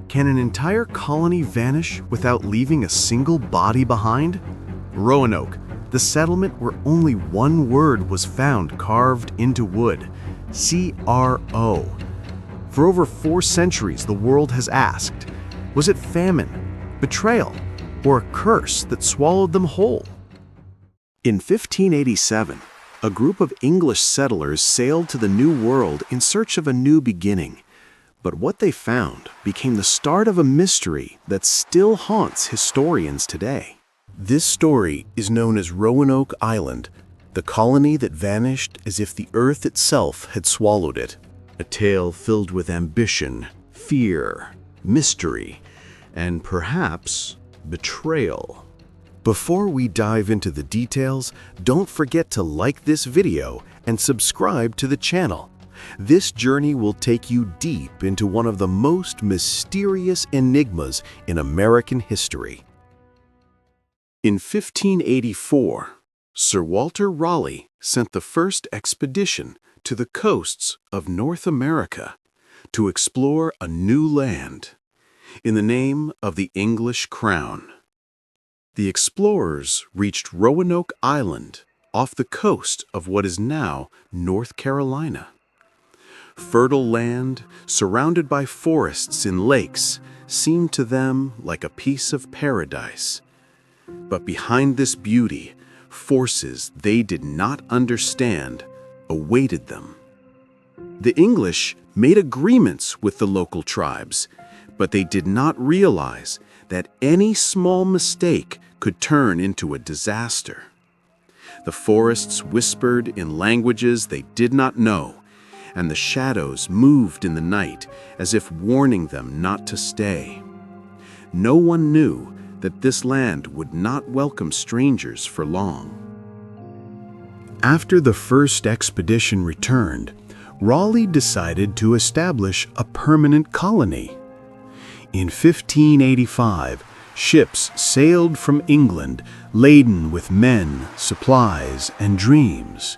Can an entire colony vanish without leaving a single body behind? Roanoke, the settlement where only one word was found carved into wood, C-R-O. For over 4 centuries, the world has asked, was it famine, betrayal, or a curse that swallowed them whole? In 1587, a group of English settlers sailed to the New World in search of a new beginning. But what they found became the start of a mystery that still haunts historians today. This story is known as Roanoke Island, the colony that vanished as if the earth itself had swallowed it. A tale filled with ambition, fear, mystery, and perhaps betrayal. Before we dive into the details, don't forget to like this video and subscribe to the channel. This journey will take you deep into one of the most mysterious enigmas in American history. In 1584, Sir Walter Raleigh sent the first expedition to the coasts of North America to explore a new land in the name of the English crown. The explorers reached Roanoke Island off the coast of what is now North Carolina. Fertile land, surrounded by forests and lakes, seemed to them like a piece of paradise. But behind this beauty, forces they did not understand awaited them. The English made agreements with the local tribes, but they did not realize that any small mistake could turn into a disaster. The forests whispered in languages they did not know, and the shadows moved in the night as if warning them not to stay. No one knew that this land would not welcome strangers for long. After the first expedition returned, Raleigh decided to establish a permanent colony. In 1585, ships sailed from England laden with men, supplies, and dreams.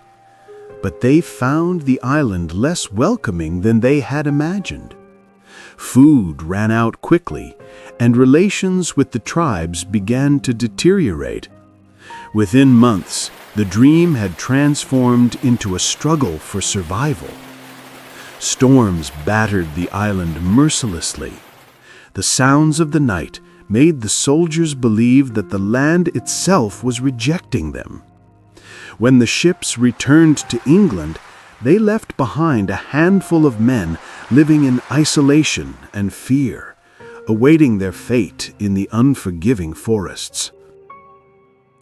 But they found the island less welcoming than they had imagined. Food ran out quickly, and relations with the tribes began to deteriorate. Within months, the dream had transformed into a struggle for survival. Storms battered the island mercilessly. The sounds of the night made the soldiers believe that the land itself was rejecting them. When the ships returned to England, they left behind a handful of men living in isolation and fear, awaiting their fate in the unforgiving forests.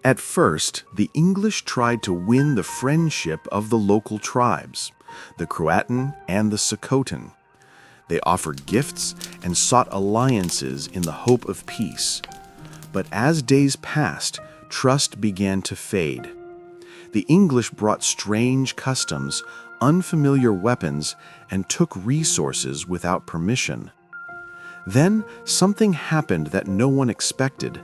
At first, the English tried to win the friendship of the local tribes, the CROATOAN and the CROATOAN. They offered gifts and sought alliances in the hope of peace. But as days passed, trust began to fade. The English brought strange customs, unfamiliar weapons, and took resources without permission. Then something happened that no one expected.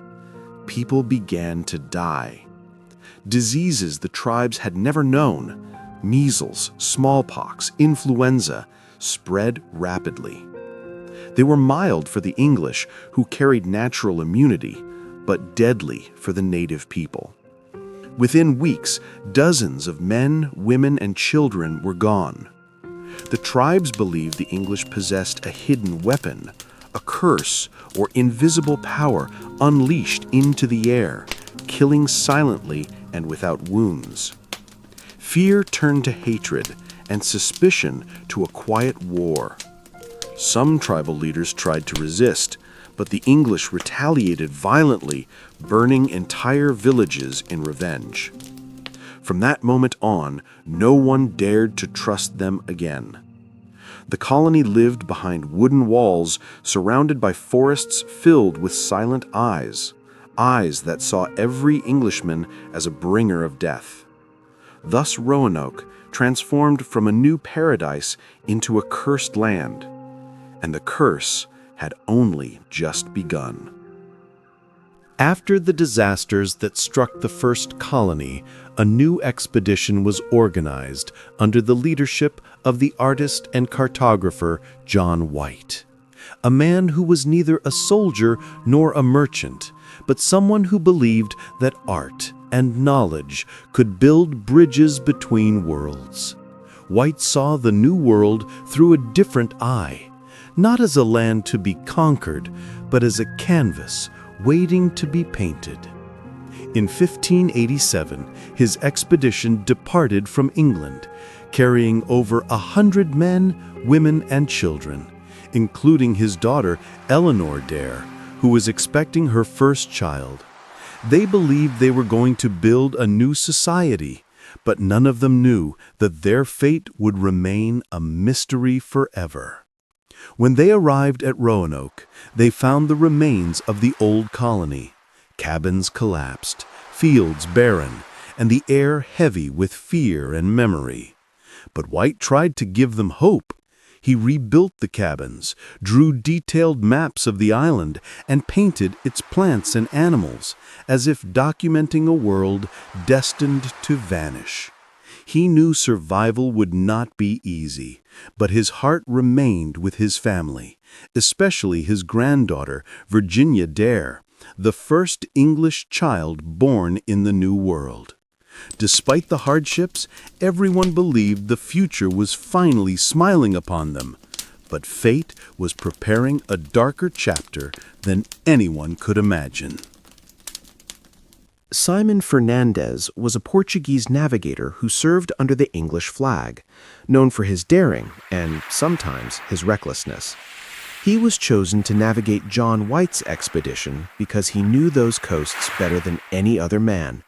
People began to die. Diseases the tribes had never known, measles, smallpox, influenza, spread rapidly. They were mild for the English, who carried natural immunity, but deadly for the native people. Within weeks, dozens of men, women, and children were gone. The tribes believed the English possessed a hidden weapon, a curse or invisible power unleashed into the air, killing silently and without wounds. Fear turned to hatred, and suspicion to a quiet war. Some tribal leaders tried to resist, but the English retaliated violently, burning entire villages in revenge. From that moment on, no one dared to trust them again. The colony lived behind wooden walls, surrounded by forests filled with silent eyes, eyes that saw every Englishman as a bringer of death. Thus Roanoke transformed from a new paradise into a cursed land, and the curse had only just begun. After the disasters that struck the first colony, a new expedition was organized under the leadership of the artist and cartographer John White. a man who was neither a soldier nor a merchant, but someone who believed that art and knowledge could build bridges between worlds. White saw the New World through a different eye, not as a land to be conquered, but as a canvas waiting to be painted. In 1587, his expedition departed from England, carrying over 100 men, women, and children, including his daughter Eleanor Dare, who was expecting her first child. They believed they were going to build a new society, but none of them knew that their fate would remain a mystery forever. When they arrived at Roanoke, they found the remains of the old colony. Cabins collapsed, fields barren, and the air heavy with fear and memory. But White tried to give them hope. He rebuilt the cabins, drew detailed maps of the island, and painted its plants and animals, as if documenting a world destined to vanish. He knew survival would not be easy, but his heart remained with his family, especially his granddaughter, Virginia Dare, the first English child born in the New World. Despite the hardships, everyone believed the future was finally smiling upon them. But fate was preparing a darker chapter than anyone could imagine. Simon Fernandez was a Portuguese navigator who served under the English flag, known for his daring and sometimes his recklessness. He was chosen to navigate John White's expedition because he knew those coasts better than any other man.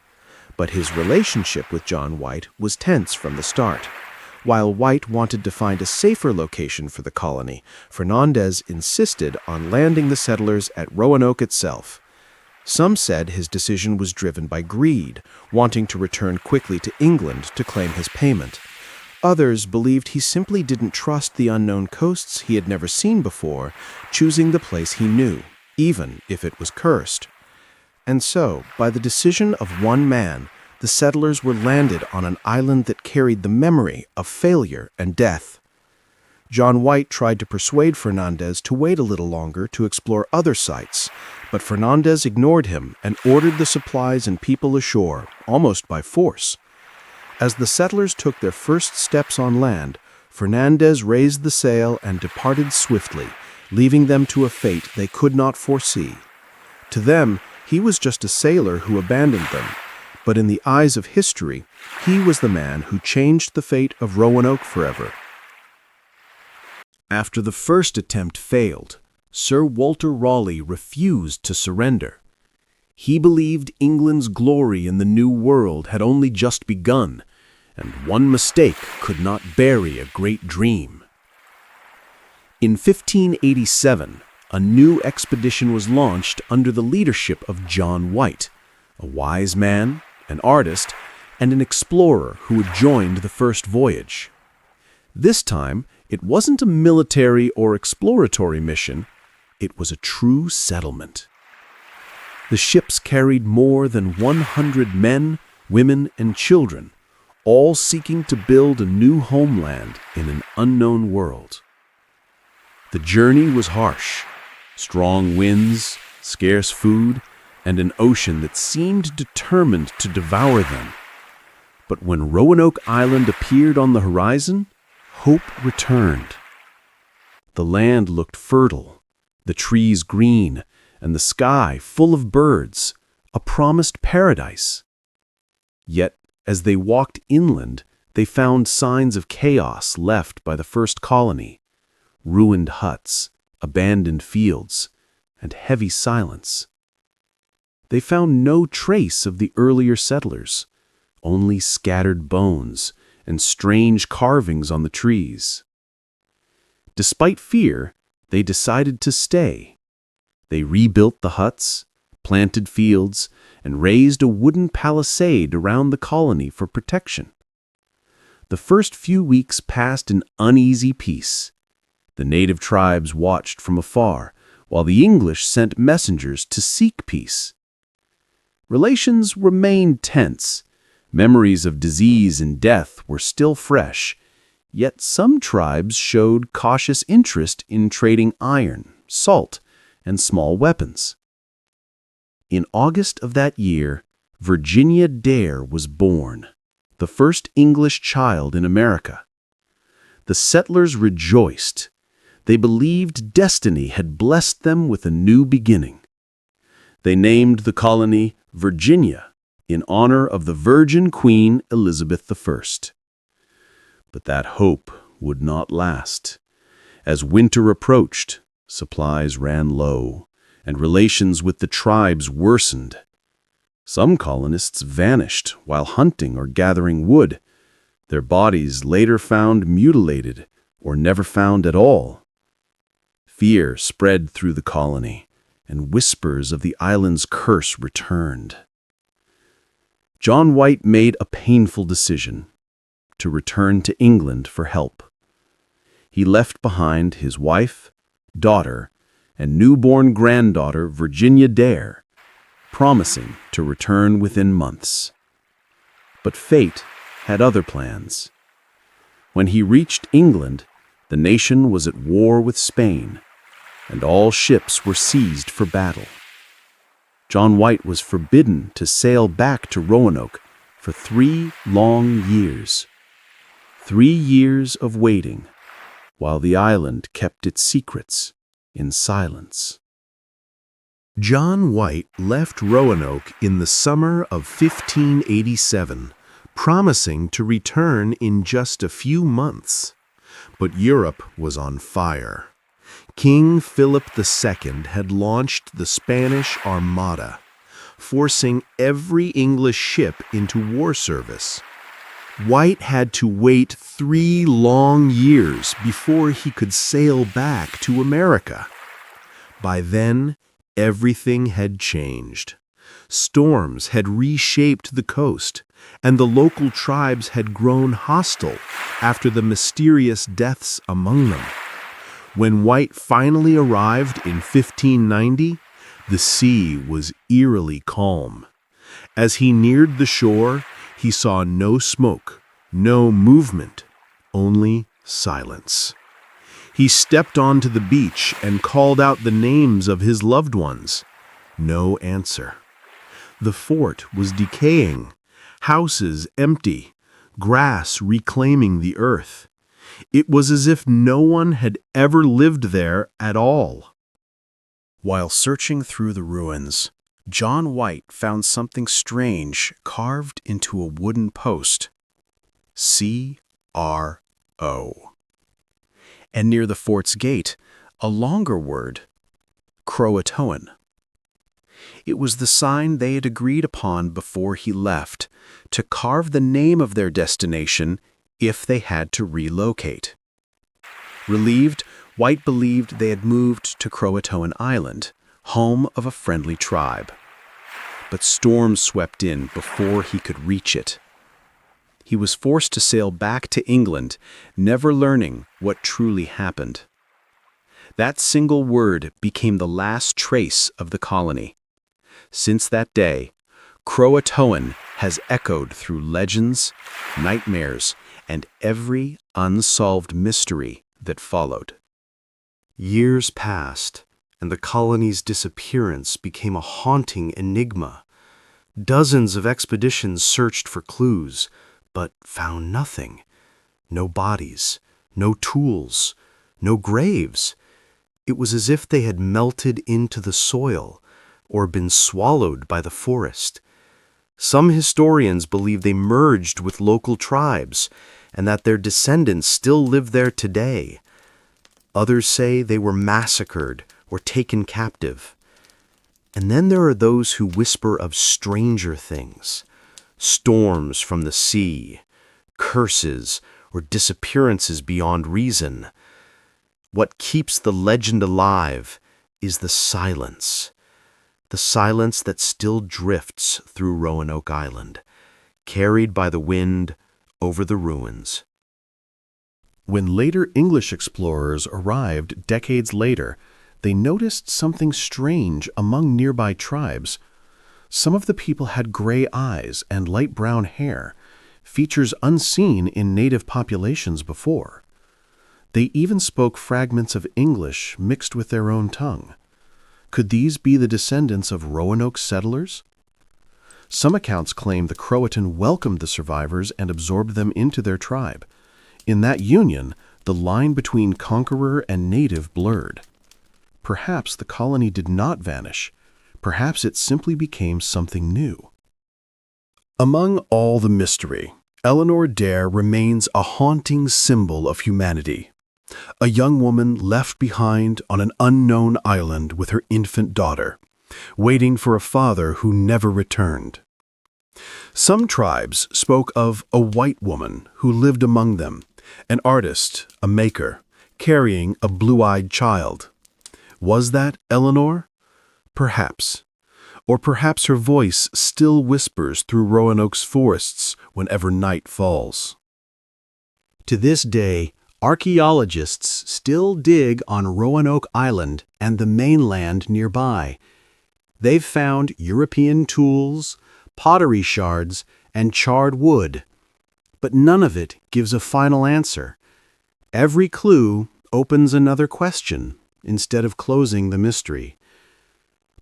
But his relationship with John White was tense from the start. While White wanted to find a safer location for the colony, Fernandez insisted on landing the settlers at Roanoke itself. Some said his decision was driven by greed, wanting to return quickly to England to claim his payment. Others believed he simply didn't trust the unknown coasts he had never seen before, choosing the place he knew, even if it was cursed. And so, by the decision of one man, the settlers were landed on an island that carried the memory of failure and death. John White tried to persuade Fernandez to wait a little longer to explore other sites, but Fernandez ignored him and ordered the supplies and people ashore, almost by force. As the settlers took their first steps on land, Fernandez raised the sail and departed swiftly, leaving them to a fate they could not foresee. To them, he was just a sailor who abandoned them, but in the eyes of history, he was the man who changed the fate of Roanoke forever. After the first attempt failed, Sir Walter Raleigh refused to surrender. He believed England's glory in the New World had only just begun, and one mistake could not bury a great dream. In 1587, a new expedition was launched under the leadership of John White, a wise man, an artist, and an explorer who had joined the first voyage. This time, it wasn't a military or exploratory mission, it was a true settlement. The ships carried more than 100 men, women, and children, all seeking to build a new homeland in an unknown world. The journey was harsh. Strong winds, scarce food, and an ocean that seemed determined to devour them. But when Roanoke Island appeared on the horizon, hope returned. The land looked fertile, the trees green, and the sky full of birds, a promised paradise. Yet, as they walked inland, they found signs of chaos left by the first colony: ruined huts, abandoned fields, and heavy silence. They found no trace of the earlier settlers, only scattered bones and strange carvings on the trees. Despite fear, they decided to stay. They rebuilt the huts, planted fields, and raised a wooden palisade around the colony for protection. The first few weeks passed in uneasy peace. The native tribes watched from afar, while the English sent messengers to seek peace. Relations remained tense. Memories of disease and death were still fresh, Yet some tribes showed cautious interest in trading iron, salt, and small weapons. In August of that year, Virginia Dare was born, the first English child in America. The settlers rejoiced. They believed destiny had blessed them with a new beginning. They named the colony Virginia in honor of the Virgin Queen Elizabeth I. But that hope would not last. As winter approached, supplies ran low, and relations with the tribes worsened. Some colonists vanished while hunting or gathering wood, their bodies later found mutilated or never found at all. Fear spread through the colony, and whispers of the island's curse returned. John White made a painful decision: to return to England for help. He left behind his wife, daughter, and newborn granddaughter Virginia Dare, promising to return within months. But fate had other plans. When he reached England, the nation was at war with Spain, and all ships were seized for battle. John White was forbidden to sail back to Roanoke for 3 long years. 3 years of waiting, while the island kept its secrets in silence. John White left Roanoke in the summer of 1587, promising to return in just a few months. But Europe was on fire. King Philip II had launched the Spanish Armada, forcing every English ship into war service. White had to wait 3 long years before he could sail back to America. By then, everything had changed. Storms had reshaped the coast, and the local tribes had grown hostile after the mysterious deaths among them. When White finally arrived in 1590, the sea was eerily calm. As he neared the shore, he saw no smoke, no movement, only silence. He stepped onto the beach and called out the names of his loved ones. No answer. The fort was decaying, houses empty, grass reclaiming the earth. It was as if no one had ever lived there at all. While searching through the ruins, John White found something strange carved into a wooden post. C-R-O. And near the fort's gate, a longer word, CROATOAN. It was the sign they had agreed upon before he left, to carve the name of their destination if they had to relocate. Relieved, White believed they had moved to CROATOAN Island, home of a friendly tribe. But storms swept in before he could reach it. He was forced to sail back to England, never learning what truly happened. That single word became the last trace of the colony. Since that day, CROATOAN has echoed through legends, nightmares, and every unsolved mystery that followed. Years passed, and the colony's disappearance became a haunting enigma. Dozens of expeditions searched for clues, but found nothing. No bodies, no tools, no graves. It was as if they had melted into the soil or been swallowed by the forest. Some historians believe they merged with local tribes and that their descendants still live there today. Others say they were massacred or taken captive. And then there are those who whisper of stranger things, storms from the sea, curses, or disappearances beyond reason. What keeps the legend alive is the silence that still drifts through Roanoke Island, carried by the wind over the ruins. When later English explorers arrived decades later, they noticed something strange among nearby tribes. Some of the people had gray eyes and light brown hair, features unseen in native populations before. They even spoke fragments of English mixed with their own tongue. Could these be the descendants of Roanoke settlers? Some accounts claim the CROATOAN welcomed the survivors and absorbed them into their tribe. In that union, the line between conqueror and native blurred. Perhaps the colony did not vanish. Perhaps it simply became something new. Among all the mystery, Eleanor Dare remains a haunting symbol of humanity. A young woman left behind on an unknown island with her infant daughter, waiting for a father who never returned. Some tribes spoke of a white woman who lived among them, an artist, a maker, carrying a blue-eyed child. Was that Eleanor? Perhaps. Or perhaps her voice still whispers through Roanoke's forests whenever night falls. To this day, archaeologists still dig on Roanoke Island and the mainland nearby. They've found European tools, pottery shards, and charred wood. But none of it gives a final answer. Every clue opens another question instead of closing the mystery.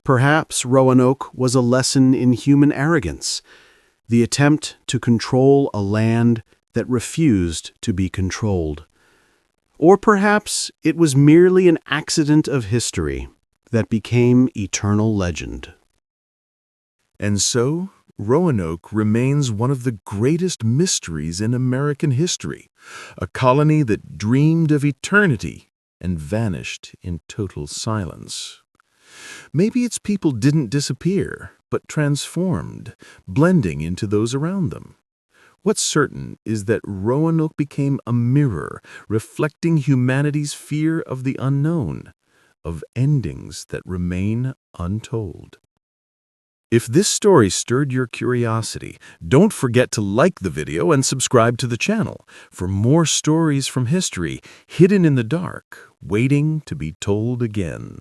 Perhaps Roanoke was a lesson in human arrogance, the attempt to control a land that refused to be controlled. Or perhaps it was merely an accident of history that became eternal legend. And so, Roanoke remains one of the greatest mysteries in American history, a colony that dreamed of eternity and vanished in total silence. Maybe its people didn't disappear, but transformed, blending into those around them. What's certain is that Roanoke became a mirror reflecting humanity's fear of the unknown, of endings that remain untold. If this story stirred your curiosity, don't forget to like the video and subscribe to the channel for more stories from history hidden in the dark, waiting to be told again.